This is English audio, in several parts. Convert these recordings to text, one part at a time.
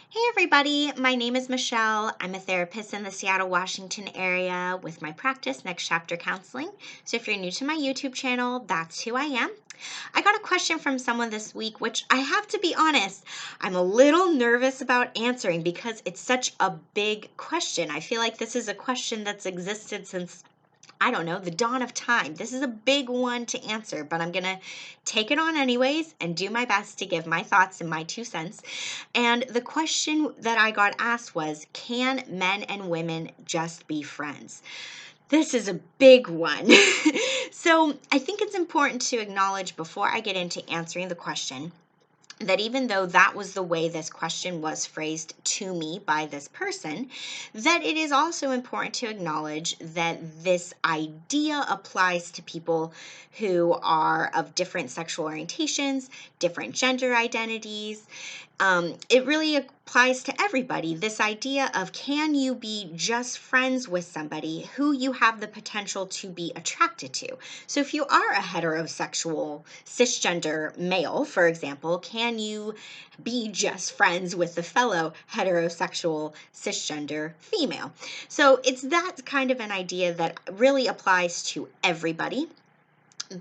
Hey everybody, my name is Michelle. I'm a therapist in the Seattle, Washington area with my practice, Next Chapter Counseling. So if you're new to my YouTube channel, that's who I am. I got a question from someone this week, which I have to be honest, I'm a little nervous about answering because it's such a big question. I feel like this is a question that's existed since I don't know, the dawn of time. This is a big one to answer, but I'm going to take it on anyways and do my best to give my thoughts and my 2 cents. And the question that I got asked was, can men and women just be friends? This is a big one. So I think it's important to acknowledge before I get into answering the question that even though that was the way this question was phrased to me by this person, that it is also important to acknowledge that this idea applies to people who are of different sexual orientations, different gender identities. It really applies to everybody. This idea of, can you be just friends with somebody who you have the potential to be attracted to? So if you are a heterosexual cisgender male, for example, can you be just friends with a fellow heterosexual cisgender female? So it's that kind of an idea that really applies to everybody.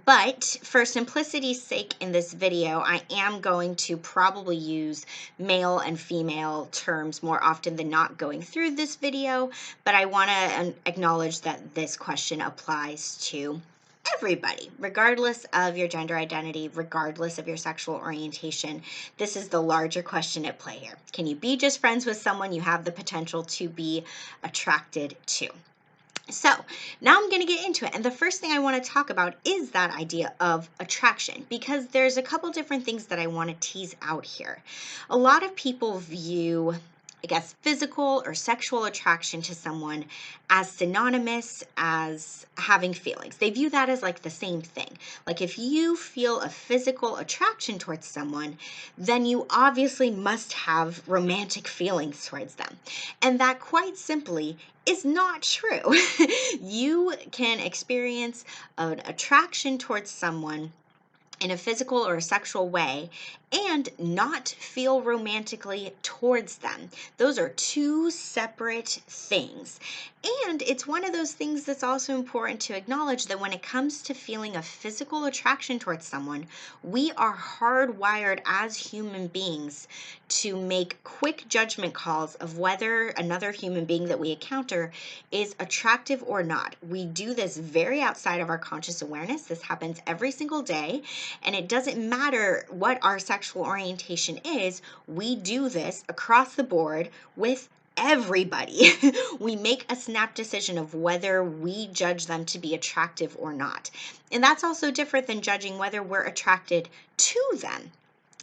But for simplicity's sake in this video, I am going to probably use male and female terms more often than not going through this video, but I want to acknowledge that this question applies to everybody, regardless of your gender identity, regardless of your sexual orientation. This is the larger question at play here. Can you be just friends with someone you have the potential to be attracted to? So now I'm going to get into it. And the first thing I want to talk about is that idea of attraction, because there's a couple different things that I want to tease out here. A lot of people view, I guess, physical or sexual attraction to someone as synonymous as having feelings. They view that as like the same thing. Like if you feel a physical attraction towards someone, then you obviously must have romantic feelings towards them. And that quite simply is not true. You can experience an attraction towards someone in a physical or a sexual way and not feel romantically towards them. Those are two separate things. And it's one of those things that's also important to acknowledge, that when it comes to feeling a physical attraction towards someone, we are hardwired as human beings to make quick judgment calls of whether another human being that we encounter is attractive or not. We do this very outside of our conscious awareness. This happens every single day. And it doesn't matter what our sexual orientation is, we do this across the board with everybody. We make a snap decision of whether we judge them to be attractive or not. And that's also different than judging whether we're attracted to them.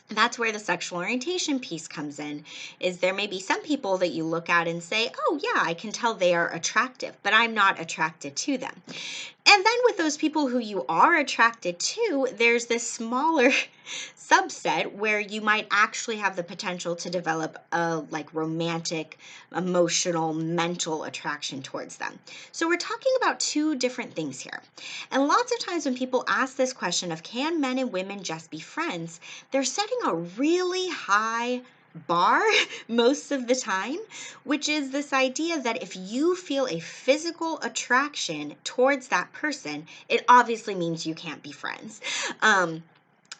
That's where the sexual orientation piece comes in. Is there may be some people that you look at and say, oh yeah, I can tell they are attractive, but I'm not attracted to them. And then with those people who you are attracted to, there's this smaller subset where you might actually have the potential to develop a like romantic, emotional, mental attraction towards them. So we're talking about two different things here. And lots of times when people ask this question of, can men and women just be friends, they're setting a really high bar most of the time, which is this idea that if you feel a physical attraction towards that person, it obviously means you can't be friends.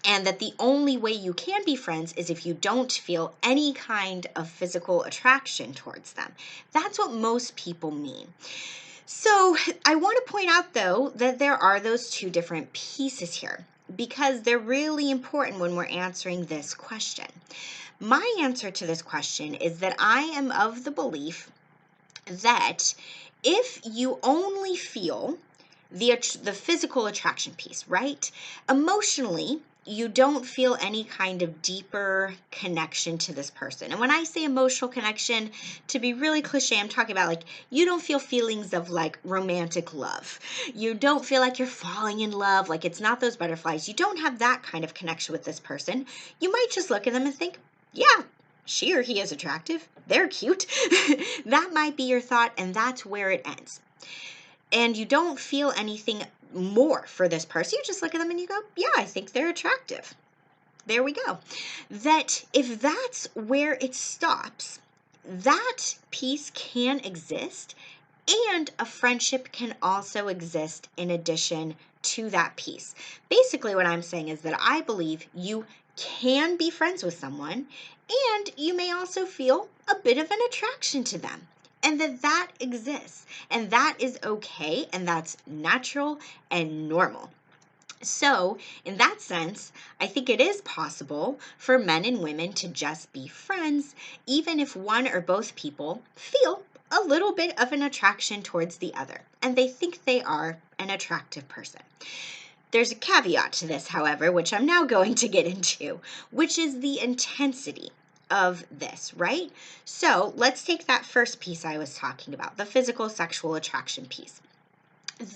And that the only way you can be friends is if you don't feel any kind of physical attraction towards them. That's what most people mean. So I want to point out, though, that there are those two different pieces here, because they're really important when we're answering this question. My answer to this question is that I am of the belief that if you only feel the physical attraction piece, right? Emotionally, you don't feel any kind of deeper connection to this person. And when I say emotional connection, to be really cliche, I'm talking about like you don't feel feelings of like romantic love. You don't feel like you're falling in love, like it's not those butterflies. You don't have that kind of connection with this person. You might just look at them and think, yeah, she or he is attractive. They're cute. That might be your thought, and that's where it ends. And you don't feel anything more for this person. You just look at them and you go, yeah, I think they're attractive. there we go. That if that's where it stops, that piece can exist, and a friendship can also exist in addition to that piece. Basically, what I'm saying is that I believe you can be friends with someone, and you may also feel a bit of an attraction to them. And that exists, and that is okay, and that's natural and normal. So, in that sense, I think it is possible for men and women to just be friends, even if one or both people feel a little bit of an attraction towards the other, and they think they are an attractive person. There's a caveat to this, however, which I'm now going to get into, which is the intensity of this, right? So, let's take that first piece I was talking about, the physical sexual attraction piece.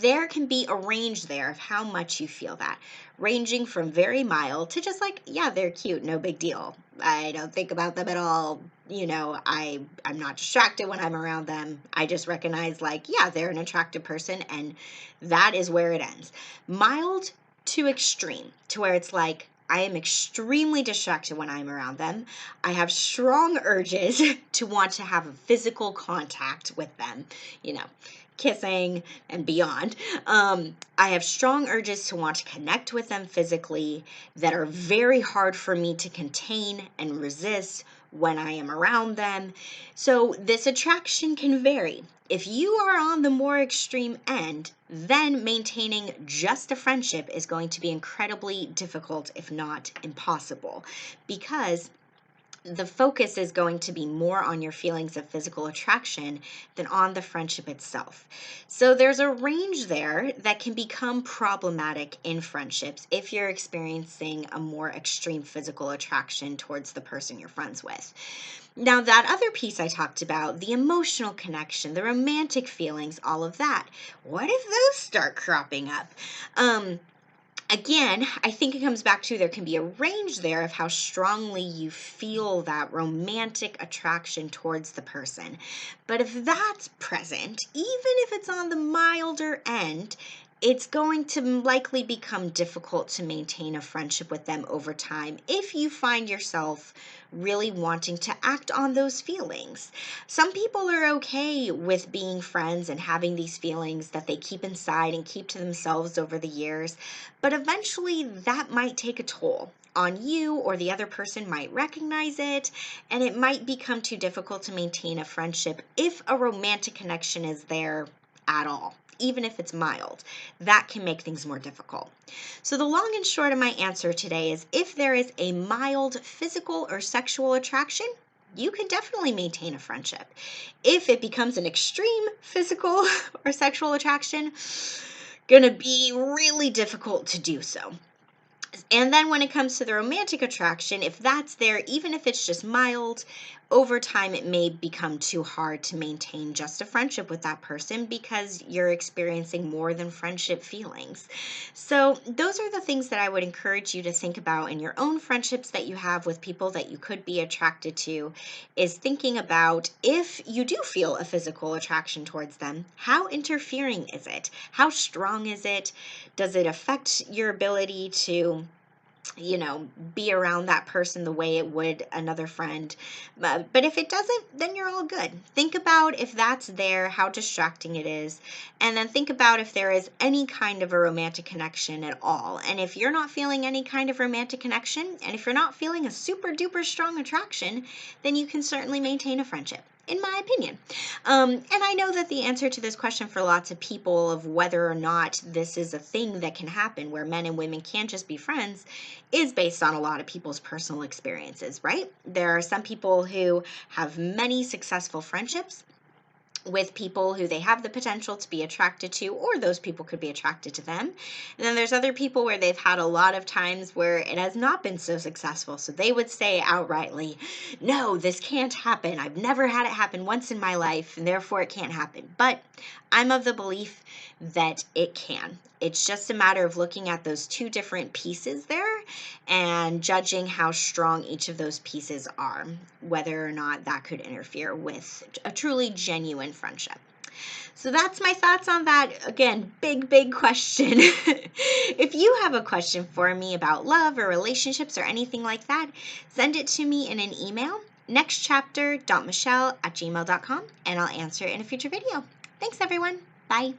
There can be a range there of how much you feel that, ranging from very mild to just like, yeah, they're cute, no big deal. I don't think about them at all. I'm not distracted when I'm around them. I just recognize, like, yeah, they're an attractive person, and that is where it ends. Mild to extreme, to where it's like, I am extremely distracted when I'm around them. I have strong urges to want to have a physical contact with them, you know, kissing and beyond. I have strong urges to want to connect with them physically that are very hard for me to contain and resist when I am around them. So this attraction can vary. If you are on the more extreme end, then maintaining just a friendship is going to be incredibly difficult, if not impossible, because the focus is going to be more on your feelings of physical attraction than on the friendship itself. So there's a range there that can become problematic in friendships if you're experiencing a more extreme physical attraction towards the person you're friends with. Now, that other piece I talked about, the emotional connection, the romantic feelings, all of that, what if those start cropping up? Again, I think it comes back to there can be a range there of how strongly you feel that romantic attraction towards the person. But if that's present, even if it's on the milder end, it's going to likely become difficult to maintain a friendship with them over time if you find yourself really wanting to act on those feelings. Some people are okay with being friends and having these feelings that they keep inside and keep to themselves over the years, but eventually that might take a toll on you, or the other person might recognize it, and it might become too difficult to maintain a friendship if a romantic connection is there at all. Even if it's mild, that can make things more difficult. So the long and short of my answer today is if there is a mild physical or sexual attraction, you can definitely maintain a friendship. If it becomes an extreme physical or sexual attraction, gonna be really difficult to do so. And then when it comes to the romantic attraction, if that's there, even if it's just mild, over time it may become too hard to maintain just a friendship with that person because you're experiencing more than friendship feelings. So those are the things that I would encourage you to think about in your own friendships that you have with people that you could be attracted to, is thinking about if you do feel a physical attraction towards them, how interfering is it? How strong is it? Does it affect your ability to be around that person the way it would another friend? But if it doesn't, then you're all good. Think about if that's there, how distracting it is, and then think about if there is any kind of a romantic connection at all. And if you're not feeling any kind of romantic connection, and if you're not feeling a super duper strong attraction, then you can certainly maintain a friendship, in my opinion. And I know that the answer to this question for lots of people of whether or not this is a thing that can happen where men and women can't just be friends is based on a lot of people's personal experiences, right? There are some people who have many successful friendships with people who they have the potential to be attracted to, or those people could be attracted to them. And then there's other people where they've had a lot of times where it has not been so successful. So they would say outrightly, no, this can't happen. I've never had it happen once in my life, and therefore it can't happen. But I'm of the belief that it can. It's just a matter of looking at those two different pieces there and judging how strong each of those pieces are, whether or not that could interfere with a truly genuine friendship. So that's my thoughts on that. Again, big question. If you have a question for me about love or relationships or anything like that, send it to me in an email, nextchapter.michelle@gmail.com, and I'll answer it in a future video. Thanks, everyone. Bye.